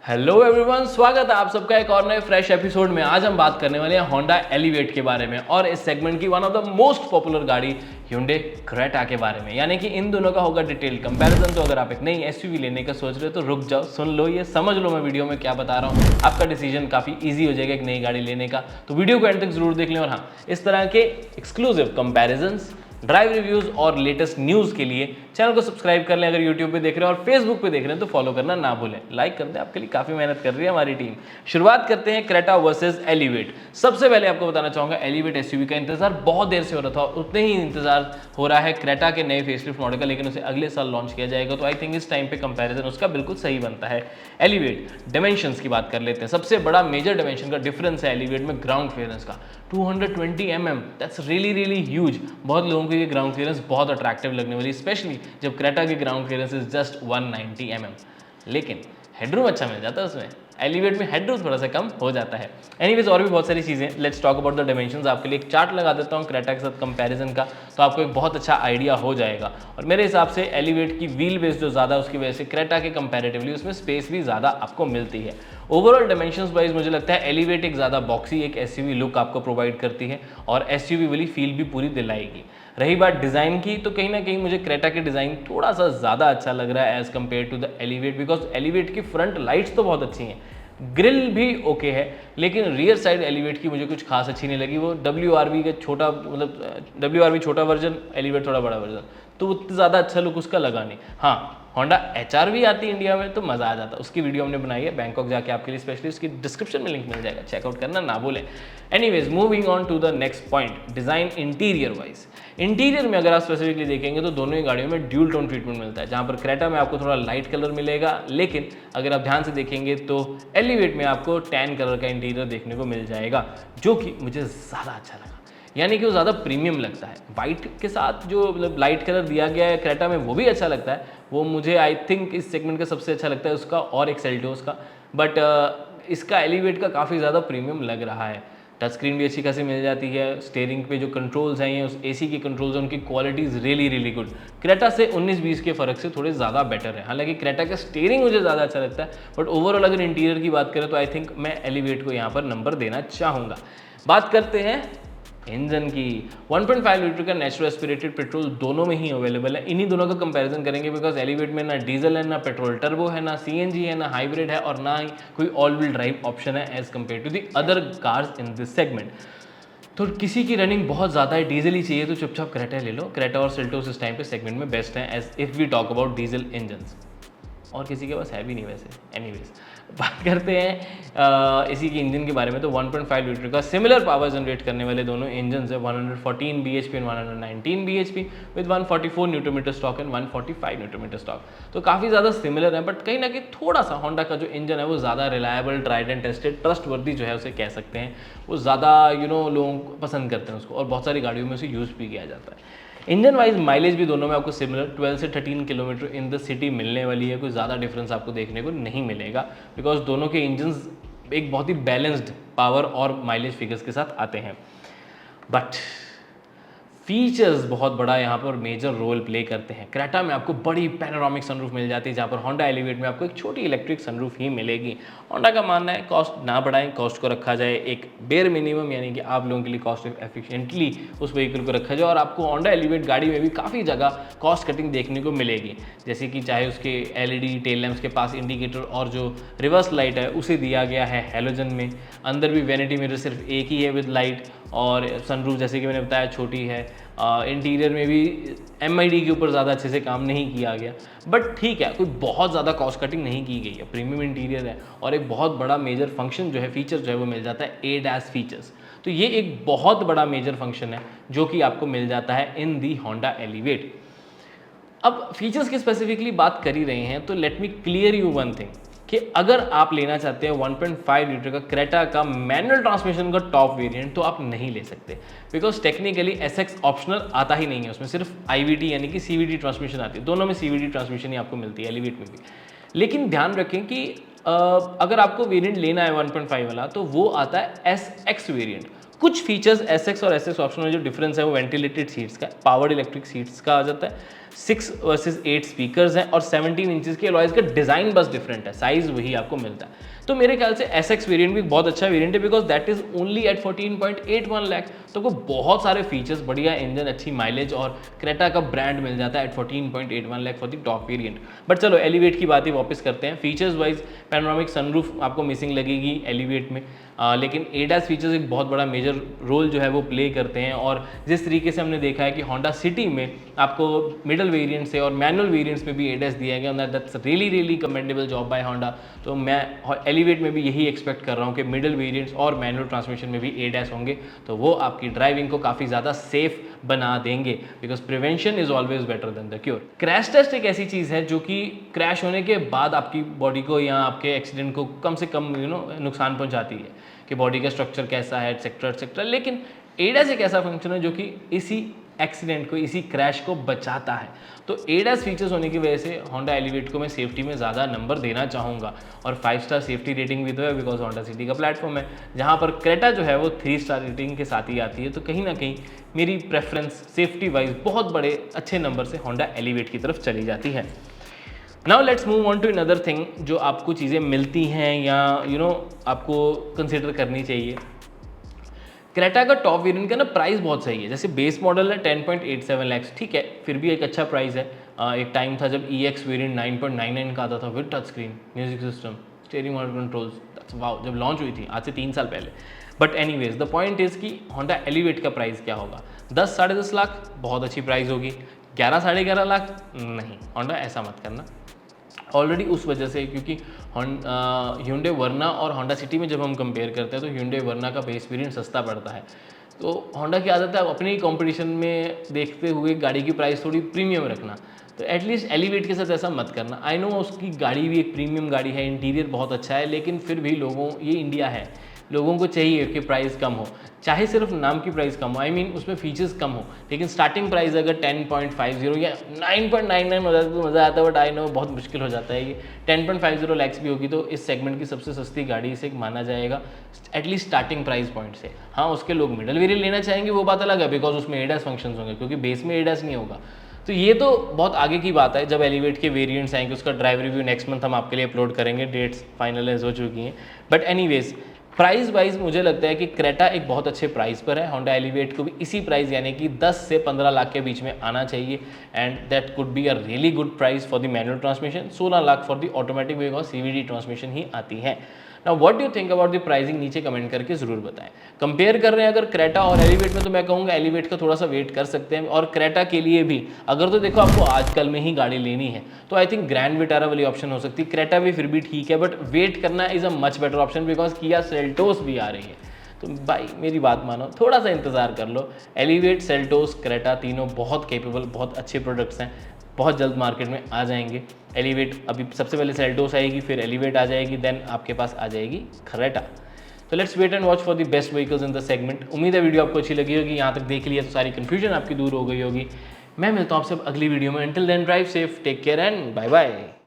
Hello everyone, स्वागत है आप सबका एक और नए फ्रेश एपिसोड में। आज हम बात करने वाले हैं होंडा एलिवेट के बारे में और इस सेगमेंट की one of the most popular गाड़ी Hyundai क्रेटा के बारे में। यानी कि इन दोनों का होगा डिटेल कंपैरिजन। तो अगर आप एक नई एसयूवी लेने का सोच रहे हो तो रुक जाओ, सुन लो, ये समझ लो मैं वीडियो में क्या बता रहा हूँ। आपका डिसीजन काफ़ी ईजी हो जाएगा एक नई गाड़ी लेने का। तो वीडियो को एंड तक जरूर देख लें। और हाँ, इस तरह के एक्सक्लूसिव कंपैरिजन्स, ड्राइव रिव्यूज और लेटेस्ट न्यूज़ के लिए चैनल को सब्सक्राइब कर लें। अगर यूट्यूब पे देख रहे हैं और फेसबुक पे देख रहे हैं तो फॉलो करना ना भूलें। लाइक कर दें, आपके लिए काफ़ी मेहनत कर रही है हमारी टीम। शुरुआत करते हैं क्रेटा वर्सेस एलिवेट। सबसे पहले आपको बताना चाहूँगा, एलिवेट एसयूवी का इंतजार बहुत देर से हो रहा था और उतने ही इंतजार हो रहा है क्रेटा के नए फेसलिफ्ट मॉडल का, लेकिन उसे अगले साल लॉन्च किया जाएगा। तो आई थिंक इस टाइम पे कंपैरिजन उसका बिल्कुल सही बनता है। एलिवेट डिमेंशंस की बात कर लेते हैं। सबसे बड़ा मेजर डिमेंशन का डिफरेंस है एलिवेट में ग्राउंड क्लियरेंस का 220 mm। That's really huge. बहुत लोगों को ये ग्राउंड क्लियरेंस बहुत अट्रैक्टिव लगने वाली, स्पेशली जब क्रेटा की ground clearance is just 190 mm। लेकिन हेडरूम अच्छा मिल जाता है उसमें। एलिवेट में हेडरूम थोड़ा सा कम हो जाता है। एनीवेज, और भी बहुत सारी चीज़ें। Let's talk about the dimensions. आपके लिए एक चार्ट लगा देता हूँ क्रेटा के साथ कंपैरिजन का, तो आपको एक बहुत अच्छा आइडिया हो जाएगा। और मेरे हिसाब से एलिवेट की व्हील बेस जो ज़्यादा, उसकी वजह से क्रेटा के कंपैरेटिवली उसमें स्पेस भी ज़्यादा आपको मिलती है। ओवरऑल डायमेंशंस वाइज मुझे लगता है एलिवेट एक ज़्यादा बॉक्सी, एक एसयूवी लुक आपको प्रोवाइड करती है और एसयूवी वाली फील भी पूरी दिलाएगी। रही बात डिज़ाइन की, तो कहीं ना कहीं मुझे क्रेटा के डिज़ाइन थोड़ा सा ज़्यादा अच्छा लग रहा है as compared to the Elevate, because Elevate की फ्रंट लाइट्स तो बहुत अच्छी हैं, ग्रिल भी ओके है, लेकिन रियर साइड एलिवेट की मुझे कुछ खास अच्छी नहीं लगी। वो WRV का छोटा, मतलब WRV छोटा वर्जन, एलिवेट थोड़ा बड़ा वर्जन, तो उतना ज़्यादा अच्छा लुक उसका लगा नहीं। हाँ, होंडा HRV आती है इंडिया में तो मज़ा आ जाता। उसकी वीडियो हमने बनाई है बैंकॉक जाके आपके लिए स्पेशली, उसकी डिस्क्रिप्शन में लिंक मिल जाएगा, चेकआउट करना ना भूलें। Anyways, moving on to the next point, design interior wise. Interior में अगर आप स्पेसिफिकली देखेंगे तो दोनों ही गाड़ियों में ड्यूल टोन ट्रीटमेंट मिलता है, जहाँ पर क्रेटा में आपको थोड़ा लाइट कलर मिलेगा, लेकिन अगर आप ध्यान से देखेंगे तो एलिवेट में आपको टैन कलर का इंटीरियर देखने को मिल जाएगा, जो कि मुझे ज़्यादा अच्छा लगा। यानी कि वो ज़्यादा प्रीमियम लगता है। वाइट के साथ जो मतलब लाइट कलर दिया गया है क्रेटा में, वो भी अच्छा लगता है। वो मुझे आई थिंक इस सेगमेंट का सबसे अच्छा लगता है उसका, और एक सेल्टोस का। बट इसका एलिवेट का काफ़ी ज़्यादा प्रीमियम लग रहा है। टच स्क्रीन भी अच्छी खासी मिल जाती है। स्टीयरिंग पे जो कंट्रोल्स हैं, या उस AC के कंट्रोल्स हैं, उनकी quality is really good. Creta से 19-20 के फ़र्क से थोड़े ज़्यादा बेटर है। हालांकि क्रेटा का स्टीयरिंग मुझे ज़्यादा अच्छा लगता है, बट ओवरऑल अगर इंटीरियर की बात करें तो आई थिंक मैं एलिवेट को यहाँ पर नंबर देना चाहूँगा। बात करते हैं इंजन की। 1.5 लीटर का नेचुरल एस्पिरेटेड पेट्रोल दोनों में ही अवेलेबल है। इन्हीं दोनों का कंपैरिजन करेंगे, बिकॉज एलिवेट में ना डीजल है, ना पेट्रोल टर्बो है, ना CNG है, ना हाइब्रिड है, और ना ही कोई ऑल व्हील ड्राइव ऑप्शन है as compared to the other cars in this segment. तो किसी की रनिंग बहुत ज़्यादा है, डीजल ही चाहिए, तो चुपचाप क्रेटा ले लो। क्रेटा और सेल्टोस इस टाइम पे सेगमेंट में बेस्ट है as if we talk about diesel engines, और किसी के पास है भी नहीं वैसे। एनीवेज, बात करते हैं इसी की इंजन के बारे में। तो 1.5 लीटर का सिमिलर पावर जनरेट करने वाले दोनों इंजन है, 114 bhp and 119 bhp with 144 Newton stock and 145 Newton stock. तो काफ़ी ज़्यादा सिमिलर है, बट कहीं ना कहीं थोड़ा सा होंडा का जो इंजन है वो ज़्यादा reliable, tried and tested, trustworthy जो है उसे कह सकते हैं। वो ज़्यादा लोग पसंद करते हैं उसको, और बहुत सारी गाड़ियों में उसे यूज़ भी किया जाता है। इंजन वाइज माइलेज भी दोनों में आपको सिमिलर 12 से 13 किलोमीटर इन द सिटी मिलने वाली है। कोई ज़्यादा डिफरेंस आपको देखने को नहीं मिलेगा, बिकॉज दोनों के इंजन्स एक बहुत ही बैलेंस्ड पावर और माइलेज फिगर्स के साथ आते हैं। बट फीचर्स बहुत बड़ा यहाँ पर मेजर रोल प्ले करते हैं। क्रेटा में आपको बड़ी पैनोरामिक सनरूफ मिल जाती है, जहाँ पर होंडा एलिवेट में आपको एक छोटी इलेक्ट्रिक सनरूफ ही मिलेगी। होंडा का मानना है कॉस्ट ना बढ़ाएं, कॉस्ट को रखा जाए एक बेयर मिनिमम, यानी कि आप लोगों के लिए कॉस्ट एफिशिएंटली उस व्हीकल को रखा जाए। और आपको होंडा एलिवेट गाड़ी में भी काफ़ी जगह कॉस्ट कटिंग देखने को मिलेगी, जैसे कि चाहे उसके LED टेल लैंप्स के पास इंडिकेटर और जो रिवर्स लाइट है उसे दिया गया है हैलोजन में। अंदर भी वैनिटी मिरर सिर्फ एक ही है विद लाइट, और सनरूफ जैसे कि मैंने बताया छोटी है। इंटीरियर में भी MID के ऊपर ज़्यादा अच्छे से काम नहीं किया गया, बट ठीक है, कोई बहुत ज़्यादा कॉस्ट कटिंग नहीं की गई है। प्रीमियम इंटीरियर है, और एक बहुत बड़ा मेजर फंक्शन जो है, फीचर जो है वो मिल जाता है ADAS फीचर्स। तो ये एक बहुत बड़ा मेजर फंक्शन है जो कि आपको मिल जाता है इन दी होंडा एलिवेट। अब फीचर्स की स्पेसिफिकली बात कर ही रहे हैं, तो let me clear you one thing, कि अगर आप लेना चाहते हैं 1.5 लीटर का क्रेटा का मैनुअल ट्रांसमिशन का टॉप वेरिएंट, तो आप नहीं ले सकते, बिकॉज टेक्निकली SX ऑप्शनल आता ही नहीं है उसमें। सिर्फ IVT यानी कि CVT ट्रांसमिशन आती है। दोनों में CVT ट्रांसमिशन ही आपको मिलती है, एलिवेट में भी। लेकिन ध्यान रखें कि अगर आपको वेरिएंट लेना है 1.5 वाला, तो वो आता है SX वेरिएंट। कुछ फीचर्स SX और SS ऑप्शनल जो डिफरेंस है वो वेंटिलेटेड सीट्स का, पावर्ड इलेक्ट्रिक सीट्स का आ जाता है। 6 वर्सेस 8 स्पीकर्स हैं और 17 इंचेस के अलॉयज़ का डिज़ाइन बस डिफरेंट है, साइज़ वही आपको मिलता है। तो मेरे ख्याल से SX वेरिएंट भी बहुत अच्छा वेरिएंट है because that is only at 14.81 lakh. तो आपको बहुत सारे फीचर्स, बढ़िया इंजन, अच्छी माइलेज और क्रेटा का ब्रांड मिल जाता है at 14.81 lakh for the top variant. But चलो एलिवेट की बात ही वापस करते हैं। फीचर्स वाइज पैनोरामिक सनरूफ आपको मिसिंग लगेगी एलिवेट में, लेकिन ADAS फीचर्स एक बहुत बड़ा मेजर रोल जो है वो प्ले करते हैं। और जिस तरीके से हमने देखा है कि होंडा सिटी में आपको मिडल वेरिएंट से और मैनुअल वेरिएंट्स में भी ADAS दिया गया, that's really commendable job by Honda. तो मैं एलिवेट में भी यही एक्सपेक्ट कर रहा हूँ कि मिडल वेरिएंट्स और मैनुअल ट्रांसमिशन में भी ADAS होंगे, तो वो आपकी ड्राइविंग को काफ़ी ज़्यादा सेफ बना देंगे because prevention is always better than the cure. Crash test एक ऐसी चीज़ है जो कि क्रैश होने के बाद आपकी बॉडी को या आपके एक्सीडेंट को कम से कम नुकसान पहुंचाती है कि बॉडी का स्ट्रक्चर कैसा है एटसेट्रा एटसेट्रा, लेकिन ADAS एक ऐसा फंक्शन है जो कि इसी एक्सीडेंट को, इसी क्रैश को बचाता है। तो ADAS फीचर्स होने की वजह से होंडा एलिवेट को मैं सेफ्टी में ज़्यादा नंबर देना चाहूँगा और 5 स्टार सेफ्टी रेटिंग भी तो है बिकॉज होंडा सिटी का प्लेटफॉर्म है, जहाँ पर क्रेटा जो है वो 3 स्टार रेटिंग के साथ ही आती है। तो कहीं ना कहीं मेरी प्रेफरेंस सेफ्टी वाइज बहुत बड़े अच्छे नंबर से होंडा एलिवेट की तरफ चली जाती है। Now let's move on to another thing जो आपको चीज़ें मिलती हैं या आपको कंसिडर करनी चाहिए। क्रेटा का टॉप वेरिएंट का ना प्राइस बहुत सही है। जैसे बेस मॉडल है 10.87 लाख, ठीक है, फिर भी एक अच्छा प्राइस है। एक टाइम था जब EX वेरिएंट 9.99 का आता था with touch screen, music system, steering wheel controls, that's wow, जब लॉन्च हुई थी आज से 3 साल पहले। But anyways the point is कि होंडा एलिवेट का प्राइस क्या होगा। 10 साढ़े 10 लाख बहुत अच्छी प्राइस होगी, 11 साढ़े 11 लाख नहीं। होंडा ऐसा मत करना ऑलरेडी उस वजह से, क्योंकि Hyundai वर्ना और होंडा सिटी में जब हम कंपेयर करते हैं तो Hyundai वर्ना का बेस वेरिएंट सस्ता पड़ता है। तो होंडा की आदत है अपने ही कंपटीशन में देखते हुए गाड़ी की प्राइस थोड़ी प्रीमियम रखना, तो एटलीस्ट एलिवेट के साथ ऐसा मत करना। आई नो उसकी गाड़ी भी एक प्रीमियम गाड़ी है, इंटीरियर बहुत अच्छा है, लेकिन फिर भी ये इंडिया है, लोगों को चाहिए कि प्राइस कम हो, चाहे सिर्फ नाम की प्राइस कम हो, आई मीन उसमें फीचर्स कम हो, लेकिन स्टार्टिंग प्राइस अगर 10.50 या 9.99 हो जाता है तो मज़ा आता है। बट आई नो बहुत मुश्किल हो जाता है। ये 10.50 लैक्स भी होगी तो इस सेगमेंट की सबसे सस्ती गाड़ी इसे माना जाएगा एटलीस्ट स्टार्टिंग प्राइस पॉइंट से। हाँ, उसके लोग मिडल वेरिएंट लेना चाहेंगे वो बात अलग है बिकॉज उसमें ADAS फंक्शंस होंगे, क्योंकि बेस में ADAS नहीं होगा। तो ये तो बहुत आगे की बात है, जब एलिवेट के वेरिएंट्स आएंगे उसका ड्राइव रिव्यू नेक्स्ट मंथ हम आपके लिए अपलोड करेंगे, डेट्स फाइनलाइज हो चुकी हैं। बट एनीवेज प्राइस वाइज मुझे लगता है कि क्रेटा एक बहुत अच्छे प्राइस पर है, होंडा एलिवेट को भी इसी प्राइस यानी कि 10 से 15 लाख के बीच में आना चाहिए and that could be a really good price for the manual transmission, 16 lakh for the automatic because CVT transmission ही आती है। Now what do you think about the pricing, नीचे कमेंट करके जरूर बताएं। कंपेयर कर रहे हैं अगर क्रेटा और एलिवेट में, तो मैं कहूँगा एलिवेट का थोड़ा सा वेट कर सकते हैं, और क्रेटा के लिए भी अगर तो देखो आपको आजकल में ही गाड़ी लेनी है तो आई थिंक ग्रैंड विटारा वाली ऑप्शन हो सकती है। क्रेटा भी फिर भी ठीक है, बट वेट करना is a much better option because Kia Seltos भी आ रही है। तो भाई मेरी बात मानो, थोड़ा सा इंतजार कर लो। एलिवेट, सेल्टोस, क्रेटा तीनों बहुत कैपेबल, बहुत अच्छे प्रोडक्ट्स हैं, बहुत जल्द मार्केट में आ जाएंगे। एलिवेट अभी सबसे पहले सेल्टोस आएगी, फिर एलिवेट आ जाएगी, देन आपके पास आ जाएगी क्रेटा। तो let's wait and watch for the best vehicles in the segment. उम्मीद है वीडियो आपको अच्छी लगी होगी, यहाँ तक देख लिया तो सारी कन्फ्यूजन आपकी दूर हो गई होगी। मैं मिलता हूँ आपसे अगली वीडियो में। Until then drive safe, take care and bye bye.